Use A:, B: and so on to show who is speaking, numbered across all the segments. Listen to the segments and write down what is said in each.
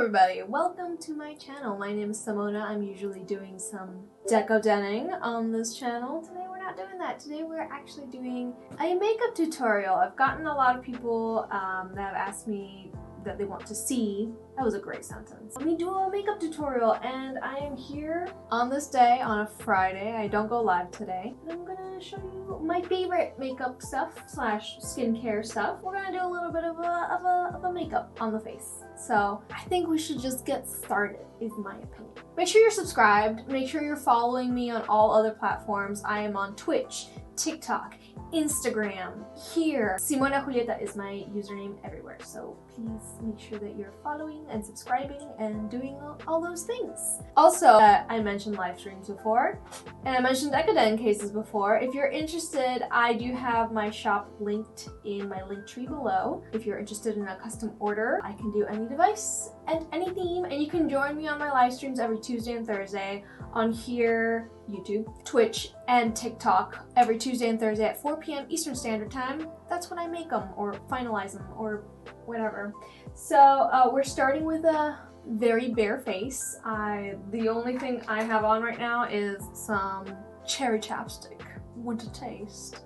A: everybody, welcome to my channel. My name is Simona. I'm usually doing some deco denning on this channel. Today we're not doing that. Today we're actually doing a makeup tutorial. I've gotten a lot of people that have asked me that they want to see, that was a great sentence, let me do a makeup tutorial, and I am here on this day on a Friday. I don't go live today, and I'm gonna show you my favorite makeup stuff slash skincare stuff. We're gonna do a little bit of a makeup on the face. So I think we should just get started, is my opinion. Make sure you're subscribed, make sure you're following me on all other platforms. I am on Twitch, TikTok, Instagram, here. SimonaJulieta is my username everywhere, so please make sure that you're following and subscribing and doing all those things. Also, I mentioned live streams before, and I mentioned Decadent cases before. If you're interested, I do have my shop linked in my link tree below. If you're interested in a custom order, I can do any device and any theme, and you can join me on my live streams every Tuesday and Thursday on here, YouTube, Twitch, and TikTok every Tuesday and Thursday at 4 p.m. Eastern Standard Time. That's when I make them or finalize them or whatever. So we're starting with a very bare face. The only thing I have on right now is some cherry chapstick. Want to taste?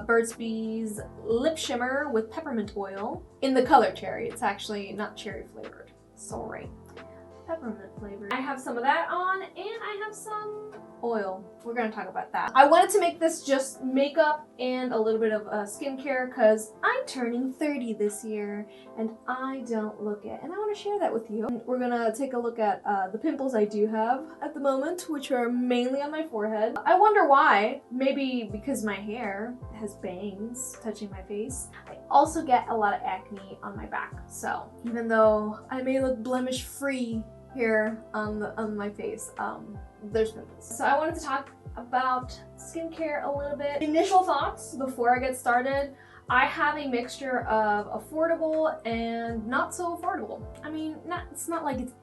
A: Burt's Bees lip shimmer with peppermint oil in the color cherry. It's actually not cherry flavored. Sorry. Peppermint flavored. I have some of that on, and I have some oil. We're gonna talk about that. I wanted to make this just makeup and a little bit of skincare because I'm turning 30 this year and I don't look it, and I want to share that with you. And we're gonna take a look at the pimples I do have at the moment, which are mainly on my forehead. I wonder why. Maybe because my hair has bangs touching my face. I also get a lot of acne on my back, so even though I may look blemish free here on my face, there's pimples. So I wanted to talk about skincare a little bit. Initial thoughts before I get started. I have a mixture of affordable and not so affordable. I mean, it's not like it's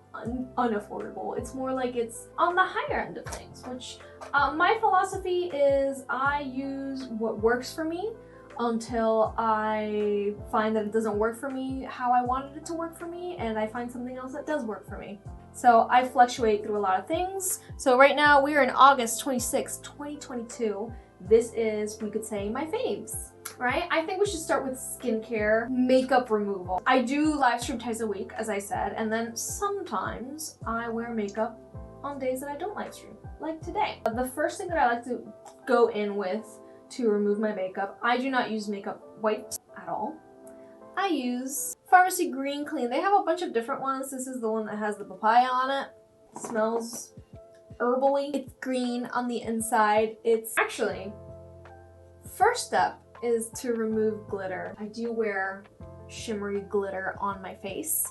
A: unaffordable. It's more like it's on the higher end of things, which my philosophy is I use what works for me until I find that it doesn't work for me how I wanted it to work for me, and I find something else that does work for me. So I fluctuate through a lot of things. So right now we are in August 26th, 2022. This is, we could say, my faves, right? I think we should start with skincare, makeup removal. I do live stream twice a week, as I said, and then sometimes I wear makeup on days that I don't live stream, like today. The first thing that I like to go in with to remove my makeup, I do not use makeup wipes at all. I use Pharmacy Green Clean. They have a bunch of different ones. This is the one that has the papaya on it. Smells herbally. It's green on the inside. It's actually, first step is to remove glitter. I do wear shimmery glitter on my face,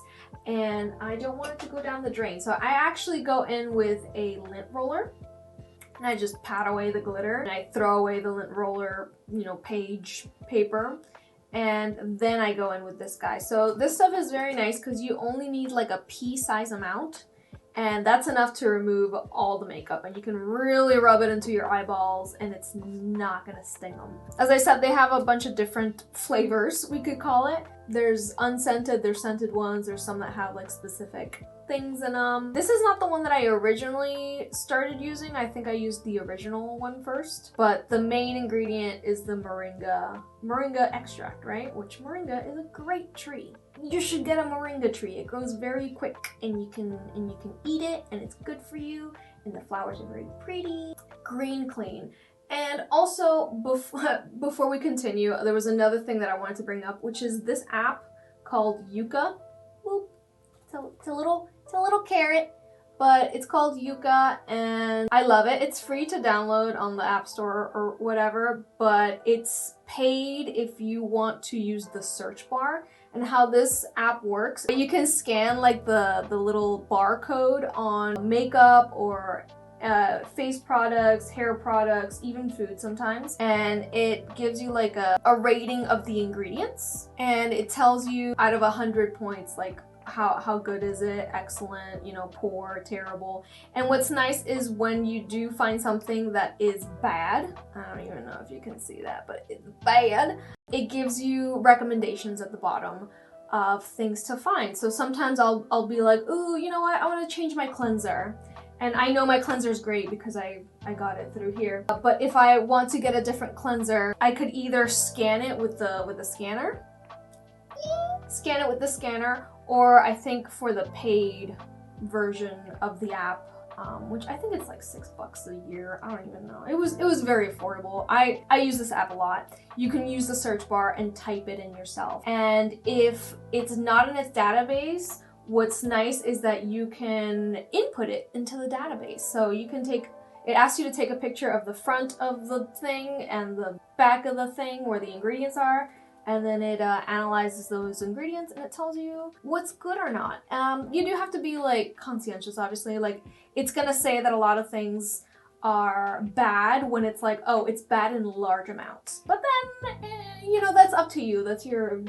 A: and I don't want it to go down the drain. So I actually go in with a lint roller, and I just pat away the glitter, and I throw away the lint roller, page paper, and then I go in with this guy. So this stuff is very nice because you only need like a pea-size amount, and that's enough to remove all the makeup, and you can really rub it into your eyeballs and it's not gonna sting them. As I said, they have a bunch of different flavors, we could call it. There's unscented, there's scented ones, there's some that have like specific things in them. This is not the one that I originally started using. I think I used the original one first, but the main ingredient is the moringa extract, right? Which moringa is a great tree. You should get a moringa tree. It grows very quick, and you can eat it, and it's good for you, and the flowers are very pretty. Green Clean. And also, before we continue, there was another thing that I wanted to bring up, which is this app called Yuka. Whoop. It's a little carrot, but it's called Yuka, and I love it. It's free to download on the App Store or whatever, but it's paid if you want to use the search bar. And how this app works, you can scan like the little barcode on makeup or face products, hair products, even food sometimes, and it gives you like a rating of the ingredients, and it tells you out of 100 points like how good is it, excellent, poor, terrible. And what's nice is when you do find something that is bad, I don't even know if you can see that, but it's bad, it gives you recommendations at the bottom of things to find. So sometimes I'll be like, ooh, you know what? I want to change my cleanser. And I know my cleanser is great because I got it through here. But if I want to get a different cleanser, I could either scan it with the scanner, or I think for the paid version of the app, which I think it's like $6 a year. I don't even know. It was very affordable. I use this app a lot. You can use the search bar and type it in yourself. And if it's not in its database, what's nice is that you can input it into the database. So you can it asks you to take a picture of the front of the thing and the back of the thing where the ingredients are, and then it analyzes those ingredients and it tells you what's good or not. You do have to be like conscientious, obviously. Like, it's gonna say that a lot of things are bad when it's like, oh, it's bad in large amounts. But then, you know, that's up to you. That's your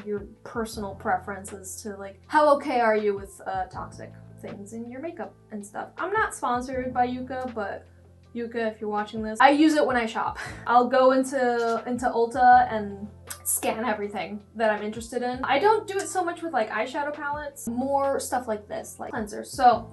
A: personal preferences to like, how okay are you with toxic things in your makeup and stuff. I'm not sponsored by Yuka, but Yuka, if you're watching this, I use it when I shop. I'll go into Ulta and scan everything that I'm interested in. I don't do it so much with like eyeshadow palettes, more stuff like this, like cleansers. So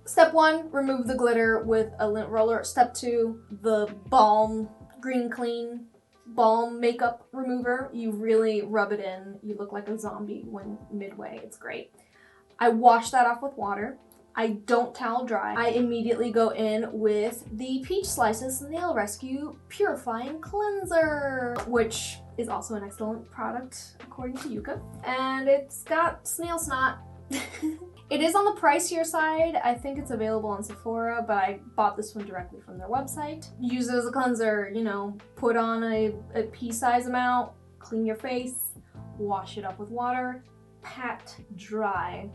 A: step 1, remove the glitter with a lint roller. Step 2, the balm, Green Clean balm makeup remover. You really rub it in. You look like a zombie when midway. It's great. I wash that off with water. I don't towel dry. I immediately go in with the Peach Slices Nail Rescue Purifying Cleanser, which is also an excellent product according to Yuka. And it's got snail snot. It is on the pricier side. I think it's available on Sephora, but I bought this one directly from their website. Use it as a cleanser, you know, put on a pea-size amount, clean your face, wash it up with water, pat dry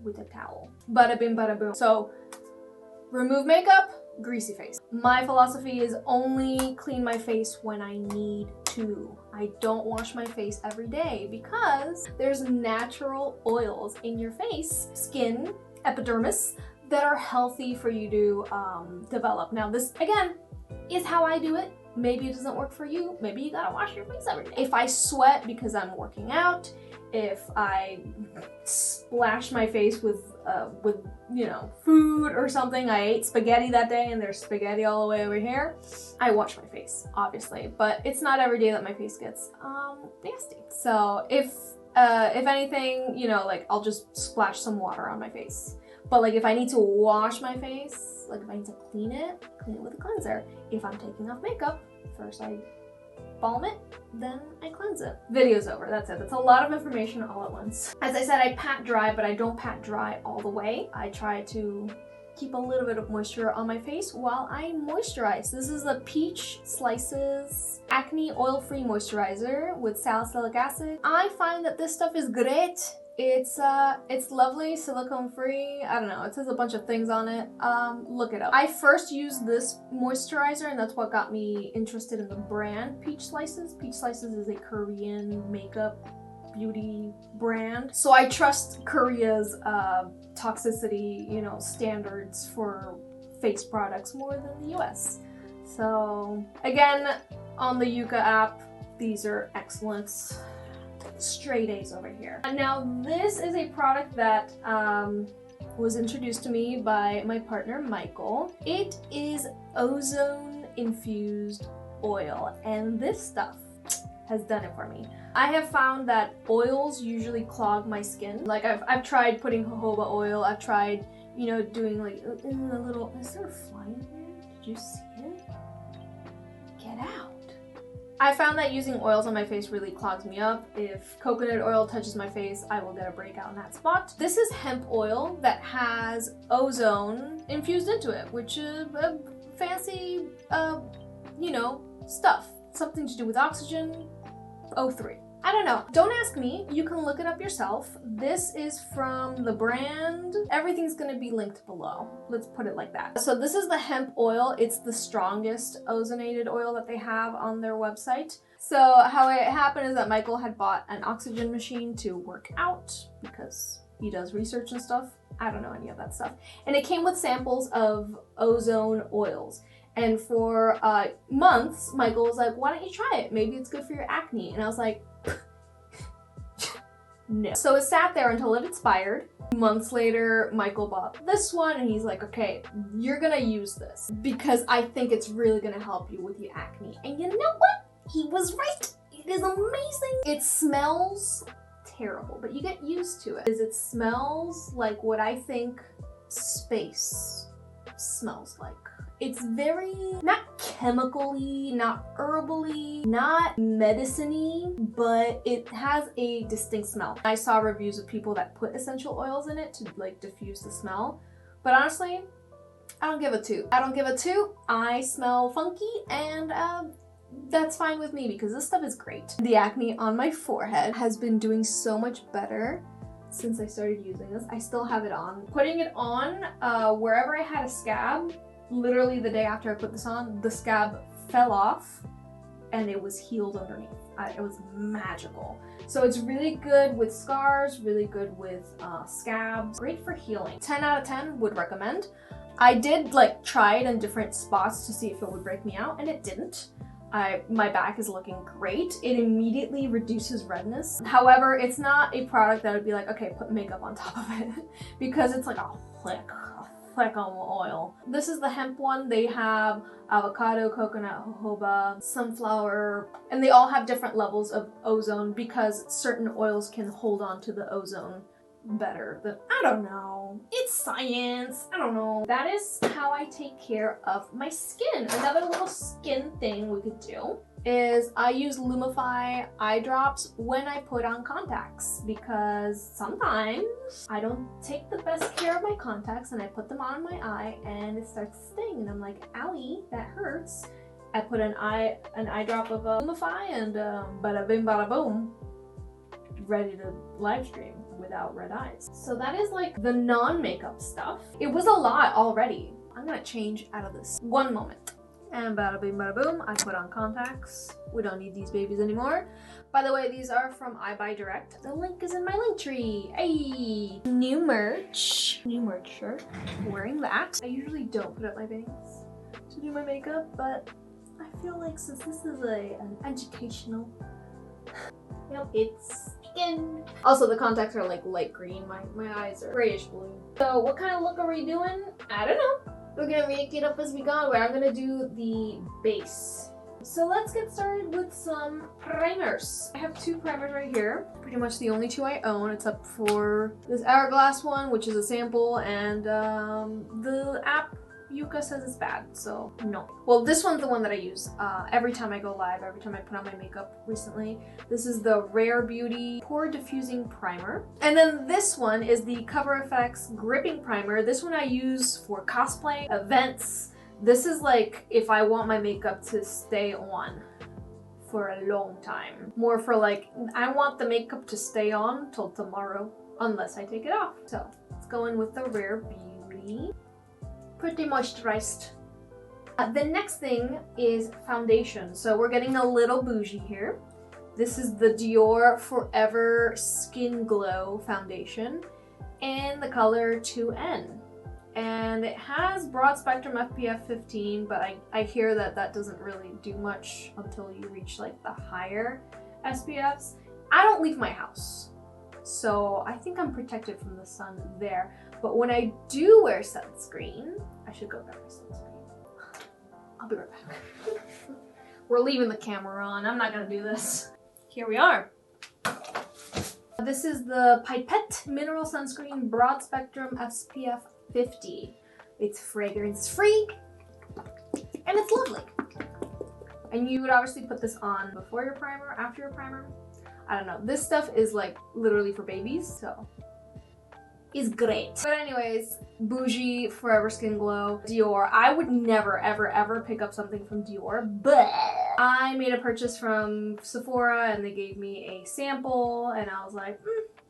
A: with a towel. Bada bing, bada boom. So, remove makeup, greasy face. My philosophy is only clean my face when I need to. I don't wash my face every day because there's natural oils in your face, skin, epidermis, that are healthy for you to develop. Now this, again, is how I do it. Maybe it doesn't work for you. Maybe you gotta wash your face every day. If I sweat because I'm working out, if I splash my face with you know, food or something, I ate spaghetti that day and there's spaghetti all the way over here, I wash my face, obviously. But it's not every day that my face gets nasty. So if anything, you know, like I'll just splash some water on my face. But like if I need to wash my face, like if I need to clean it with a cleanser. If I'm taking off makeup, first I balm it, then I cleanse it. Video's over, that's it. That's a lot of information all at once. As I said, I pat dry, but I don't pat dry all the way. I try to keep a little bit of moisture on my face while I moisturize. This is the Peach Slices Acne Oil-Free Moisturizer with salicylic acid. I find that this stuff is great. It's lovely, silicone-free. I don't know, it says a bunch of things on it. Look it up. I first used this moisturizer and that's what got me interested in the brand Peach Slices. Peach Slices is a Korean makeup beauty brand. So I trust Korea's toxicity, you know, standards for face products more than the US. So again, on the Yuka app, these are excellent. Straight A's over here. Now this is a product that was introduced to me by my partner Michael. It is Ozone Infused Oil, and this stuff has done it for me. I have found that oils usually clog my skin. Like I've tried putting jojoba oil, I've tried, you know, doing like a little, is there a fly in here? Did you see it? Get out. I found that using oils on my face really clogs me up. If coconut oil touches my face, I will get a breakout in that spot. This is hemp oil that has ozone infused into it, which is fancy, you know, stuff. Something to do with oxygen, O3. I don't know. Don't ask me. You can look it up yourself. This is from the brand. Everything's gonna be linked below. Let's put it like that. So this is the hemp oil. It's the strongest ozonated oil that they have on their website. So how it happened is that Michael had bought an oxygen machine to work out because he does research and stuff. I don't know any of that stuff. And it came with samples of ozone oils. And for months, Michael was like, why don't you try it? Maybe it's good for your acne. And I was like, No. So it sat there until it expired. Months later, Michael bought this one and he's like, okay, you're gonna use this because I think it's really gonna help you with your acne. And you know what? He was right. It is amazing. It smells terrible, but you get used to it. It smells like what I think space smells like. It's very, not chemically, not herbally, not medicine-y, but it has a distinct smell. I saw reviews of people that put essential oils in it to like diffuse the smell, but honestly, I don't give a toot. I don't give a toot. I smell funky and that's fine with me because this stuff is great. The acne on my forehead has been doing so much better since I started using this. I still have it on. Putting it on wherever I had a scab, literally the day after I put this on, the scab fell off and it was healed underneath. It was magical. So it's really good with scars, really good with scabs, great for healing. 10 out of 10 would recommend. I did like try it in different spots to see if it would break me out and it didn't. My back is looking great. It immediately reduces redness. However, it's not a product that would be like, okay, put makeup on top of it because it's like a flick on oil. This is the hemp one. They have avocado, coconut, jojoba, sunflower, and they all have different levels of ozone because certain oils can hold on to the ozone better than, I don't know. It's science. I don't know. That is how I take care of my skin. Another little skin thing we could do is I use Lumify Eye Drops when I put on contacts because sometimes I don't take the best care of my contacts and I put them on my eye and it starts to sting and I'm like, owie, that hurts. I put an eye drop of Lumify and bada bing bada boom, ready to live stream without red eyes. So that is like the non-makeup stuff. It was a lot already. I'm gonna change out of this one moment. And bada bing bada boom, I put on contacts. We don't need these babies anymore. By the way, these are from I Buy Direct. The link is in my link tree. Hey! New merch shirt. Wearing that. I usually don't put up my bangs to do my makeup, but I feel like since this is an educational, yep, it's skin. Also, the contacts are like light green. My eyes are grayish blue. So what kind of look are we doing? I don't know. We're gonna make it up as we go. I'm gonna do the base. So let's get started with some primers. I have two primers right here. Pretty much the only two I own, except for this Hourglass one, which is a sample, and the app Yuka says it's bad, so no. Well, this one's the one that I use every time I go live, every time I put on my makeup recently. This is the Rare Beauty Pore Diffusing Primer. And then this one is the Cover FX Gripping Primer. This one I use for cosplay, events. This is like if I want my makeup to stay on for a long time. More for like, I want the makeup to stay on till tomorrow, unless I take it off. So let's go in with the Rare Beauty. Pretty moisturized. The next thing is foundation. So we're getting a little bougie here. This is the Dior Forever Skin Glow Foundation in the color 2N. And it has broad spectrum SPF 15, but I hear that that doesn't really do much until you reach like the higher SPFs. I don't leave my house, so I think I'm protected from the sun there. But when I do wear sunscreen, I should go grab my sunscreen. I'll be right back. We're leaving the camera on. I'm not gonna do this. Here we are. This is the Pipette Mineral Sunscreen Broad Spectrum SPF 50. It's fragrance free and it's lovely. And you would obviously put this on before your primer, after your primer. I don't know. This stuff is like literally for babies, so it's great. But anyways, bougie Forever Skin Glow Dior. I would never ever pick up something from Dior, but I made a purchase from Sephora and they gave me a sample and I was like,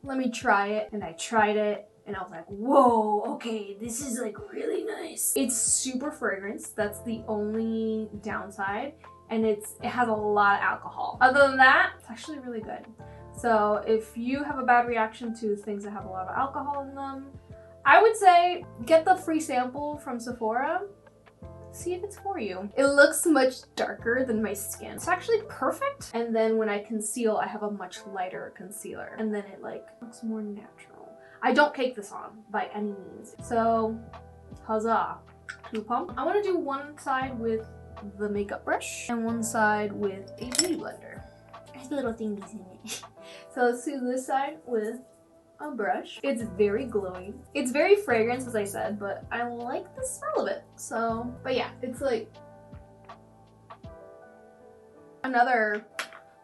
A: let me try it. And I tried it and I was like, whoa, okay, this is like really nice. It's super fragrance. That's the only downside. And it has a lot of alcohol. Other than that, it's actually really good. So if you have a bad reaction to things that have a lot of alcohol in them, I would say get the free sample from Sephora see if it's for you. It looks much darker than my skin. It's actually perfect. And then when I conceal, I have a much lighter concealer. And then it like looks more natural. I don't cake this on by any means. So, huzzah. Two pump. I want to do one side with the makeup brush and one side with a beauty blender. There's little thingies in it. So let's do this side with a brush. It's very glowy. It's very fragrance, as I said, but I like the smell of it. So, but yeah, it's like another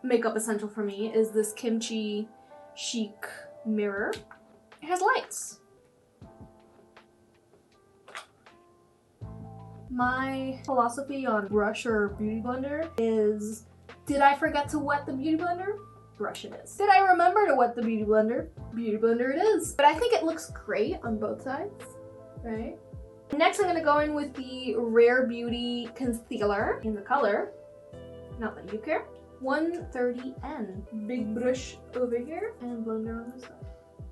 A: makeup essential for me is this Kimchi Chic mirror. It has lights. My philosophy on brush or beauty blender is, did I forget to wet the beauty blender? Brush it is. Did I remember to wet the beauty blender? Beauty blender it is. But I think it looks great on both sides, right? Next, I'm gonna go in with the Rare Beauty Concealer in the color, not that you care, 130N. Big brush over here and blender on this side.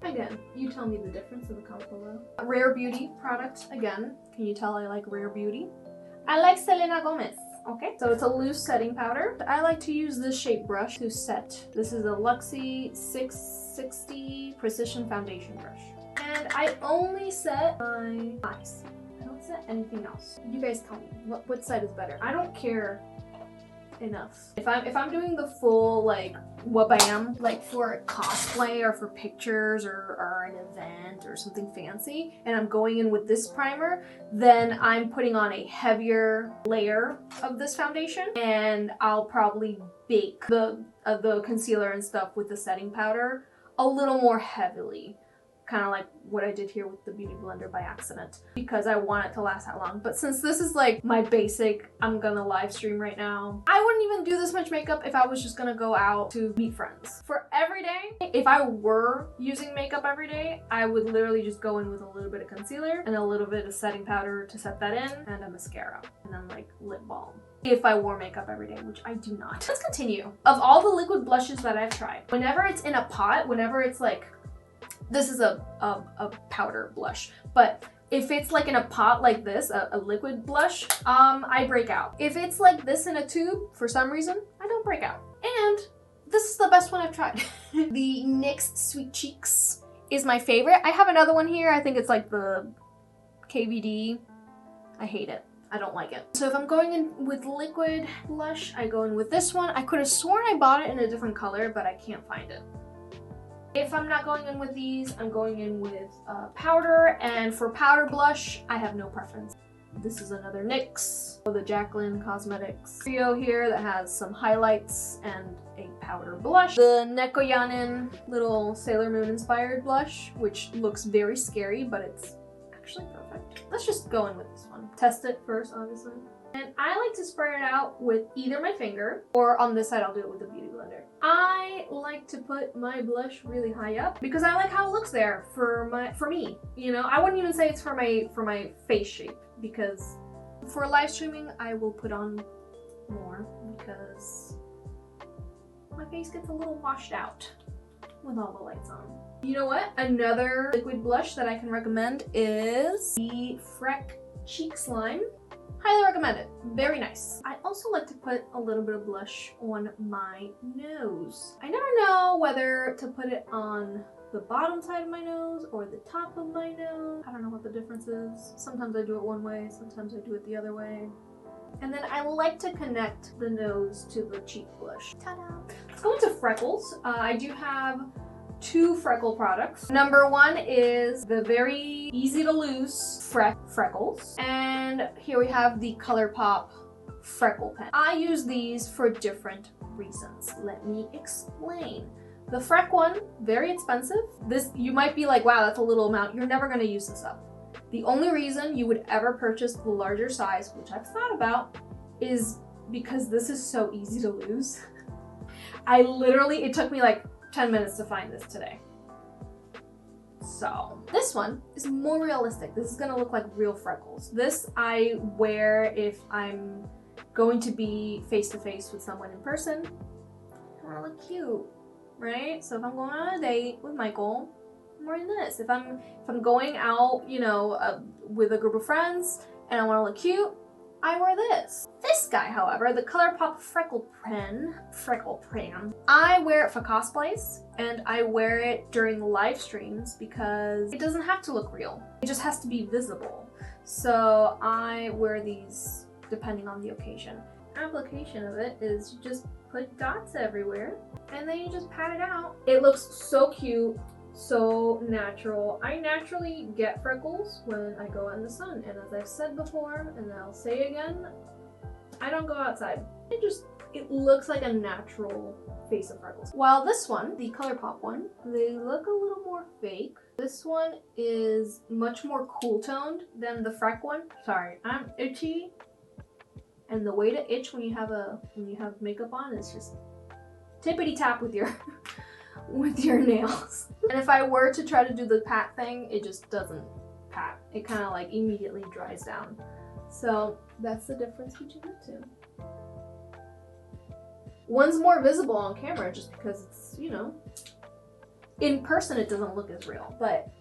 A: Again, you tell me the difference in the comment below. Rare Beauty product, again. Can you tell I like Rare Beauty? I like Selena Gomez. Okay, so it's a loose setting powder. I like to use this shape brush to set. This is a Luxie 660 Precision Foundation brush. And I only set my eyes. I don't set anything else. You guys tell me, what side is better? I don't care enough. If I'm doing the full like wabam, like for cosplay or for pictures or an event or something fancy, and I'm going in with this primer, then I'm putting on a heavier layer of this foundation, and I'll probably bake the concealer and stuff with the setting powder a little more heavily. Kind of like what I did here with the beauty blender by accident, because I want it to last that long. But since this is like my basic, I'm gonna live stream right now, I wouldn't even do this much makeup if I was just gonna go out to meet friends. For every day, if I were using makeup every day, I would literally just go in with a little bit of concealer and a little bit of setting powder to set that in, and a mascara, and then like lip balm. If I wore makeup every day, which I do not. Let's continue. Of all the liquid blushes that I've tried, whenever it's in a pot, whenever it's like, this is a powder blush, but if it's like in a pot like this, a liquid blush, I break out. If it's like this in a tube, for some reason, I don't break out. And this is the best one I've tried. The NYX Sweet Cheeks is my favorite. I have another one here. I think it's like the KVD. I hate it. I don't like it. So if I'm going in with liquid blush, I go in with this one. I could have sworn I bought it in a different color, but I can't find it. If I'm not going in with these, I'm going in with powder, and for powder blush, I have no preference. This is another NYX, the Jaclyn Cosmetics trio here that has some highlights and a powder blush. The Nekoyanin little Sailor Moon inspired blush, which looks very scary, but it's actually perfect. Let's just go in with this one. Test it first, obviously. And I like to spray it out with either my finger, or on this side I'll do it with a beauty blender. I like to put my blush really high up because I like how it looks there for me. You know, I wouldn't even say it's for my face shape, because for live streaming I will put on more because my face gets a little washed out with all the lights on. You know what? Another liquid blush that I can recommend is the Freck Cheek Slime. Highly recommend it. Very nice. I also like to put a little bit of blush on my nose. I never know whether to put it on the bottom side of my nose or the top of my nose. I don't know what the difference is. Sometimes I do it one way, sometimes I do it the other way. And then I like to connect the nose to the cheek blush. Ta-da! Let's go into Freckles. I do have two Freckle products. Number one is the very easy to lose Freckles. And here we have the Colourpop Freckle Pen. I use these for different reasons. Let me explain. The Freck one, very expensive. This, you might be like, wow, that's a little amount. You're never gonna use this up. The only reason you would ever purchase the larger size, which I've thought about, is because this is so easy to lose. It took me like 10 minutes to find this today. So this one is more realistic. This is gonna look like real freckles. This I wear if I'm going to be face to face with someone in person. I wanna look cute, right? So if I'm going on a date with Michael, I'm wearing this. If I'm going out, you know, with a group of friends and I wanna look cute, I wear this. This guy, however, the Colourpop Freckle Pen, I wear it for cosplays, and I wear it during live streams because it doesn't have to look real. It just has to be visible. So I wear these depending on the occasion. Application of it is you just put dots everywhere and then you just pat it out. It looks so cute, so natural. I naturally get freckles when I go out in the sun, and as I've said before and I'll say again, I don't go outside. It looks like a natural face of freckles. While this one, the Colourpop one, they look a little more fake. This one is much more cool toned than the Freck one. Sorry, I'm itchy, and the way to itch when you have makeup on is just tippity tap with your nails. And if I were to try to do the pat thing, it just doesn't pat. It kind of like immediately dries down. So that's the difference between the two. One's more visible on camera just because it's, you know, in person it doesn't look as real, but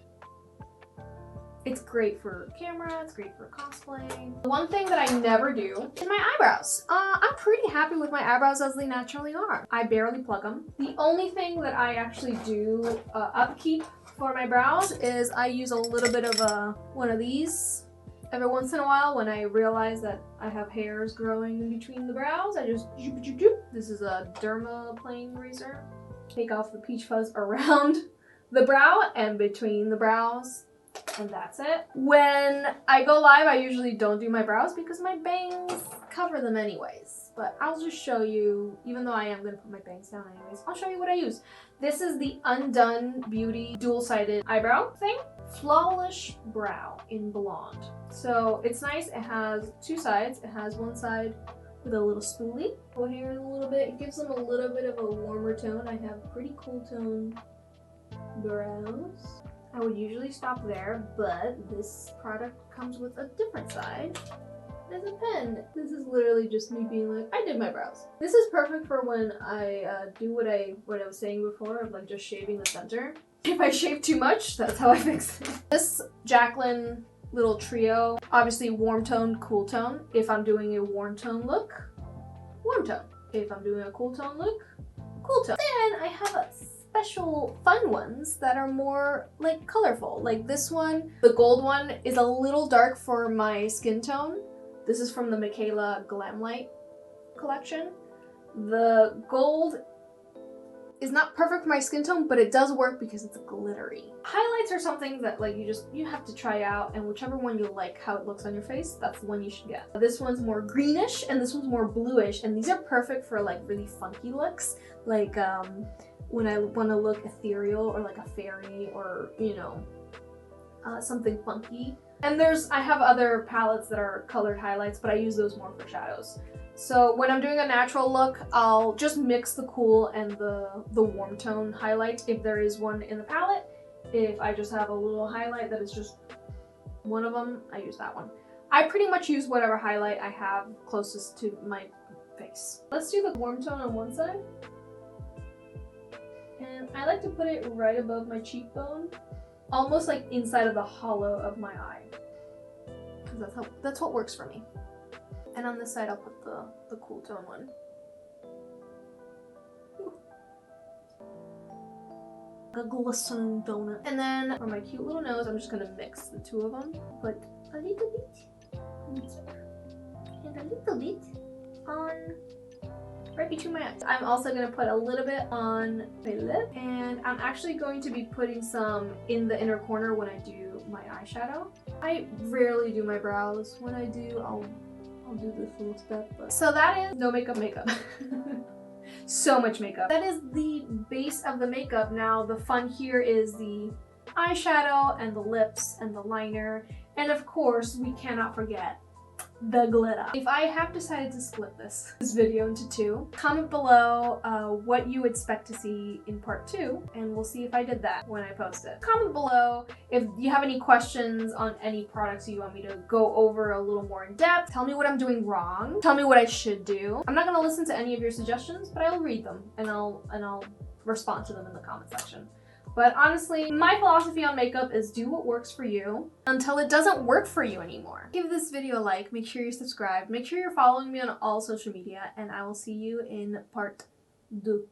A: it's great for camera, it's great for cosplay. The one thing that I never do is my eyebrows. I'm pretty happy with my eyebrows as they naturally are. I barely plug them. The only thing that I actually do upkeep for my brows is I use a little bit of one of these every once in a while when I realize that I have hairs growing in between the brows. I just this is a dermaplane razor. Take off the peach fuzz around the brow and between the brows, and that's it. When I go live, I usually don't do my brows because my bangs cover them anyways. But I'll just show you, even though I am gonna put my bangs down anyways, I'll show you what I use. This is the Undone Beauty dual-sided eyebrow thing. Flawless Brow in Blonde. So it's nice, it has two sides. It has one side with a little spoolie. Go here in a little bit, it gives them a little bit of a warmer tone. I have pretty cool tone brows. I would usually stop there, but this product comes with a different side. There's a pen. This is literally just me being like, I did my brows. This is perfect for when I do what I was saying before of like just shaving the center. If I shave too much, that's how I fix it. This Jaclyn little trio, obviously warm tone, cool tone. If I'm doing a warm tone look, warm tone. If I'm doing a cool tone look, cool tone. Then I have a special fun ones that are more like colorful. Like this one, the gold one is a little dark for my skin tone. This is from the Michaela Glam Light collection. The gold is not perfect for my skin tone, but it does work because it's glittery. Highlights are something that like you have to try out, and whichever one you like how it looks on your face, that's the one you should get. This one's more greenish and this one's more bluish, and these are perfect for like really funky looks. Like when I want to look ethereal or like a fairy or, you know, something funky. And I have other palettes that are colored highlights, but I use those more for shadows. So when I'm doing a natural look, I'll just mix the cool and the warm tone highlight if there is one in the palette. If I just have a little highlight that is just one of them, I use that one. I pretty much use whatever highlight I have closest to my face. Let's do the warm tone on one side. And I like to put it right above my cheekbone, almost like inside of the hollow of my eye. Because that's what works for me. And on this side, I'll put the cool tone one. The glistening donut. And then for my cute little nose, I'm just gonna mix the two of them. Put a little bit and a little bit on right between my eyes. I'm also gonna put a little bit on my lip, and I'm actually going to be putting some in the inner corner when I do my eyeshadow. I rarely do my brows. When I do, I'll do this little step. But... So that is no makeup. So much makeup. That is the base of the makeup. Now the fun here is the eyeshadow and the lips and the liner, and of course we cannot forget the glitter. If I have decided to split this video into two, comment below what you expect to see in part 2, and we'll see if I did that when I post it. Comment below if you have any questions on any products you want me to go over a little more in depth. Tell me what I'm doing wrong. Tell me what I should do. I'm not gonna listen to any of your suggestions, but I'll read them and I'll respond to them in the comment section. But honestly, my philosophy on makeup is do what works for you until it doesn't work for you anymore. Give this video a like, make sure you're subscribed, make sure you're following me on all social media, and I will see you in part 2.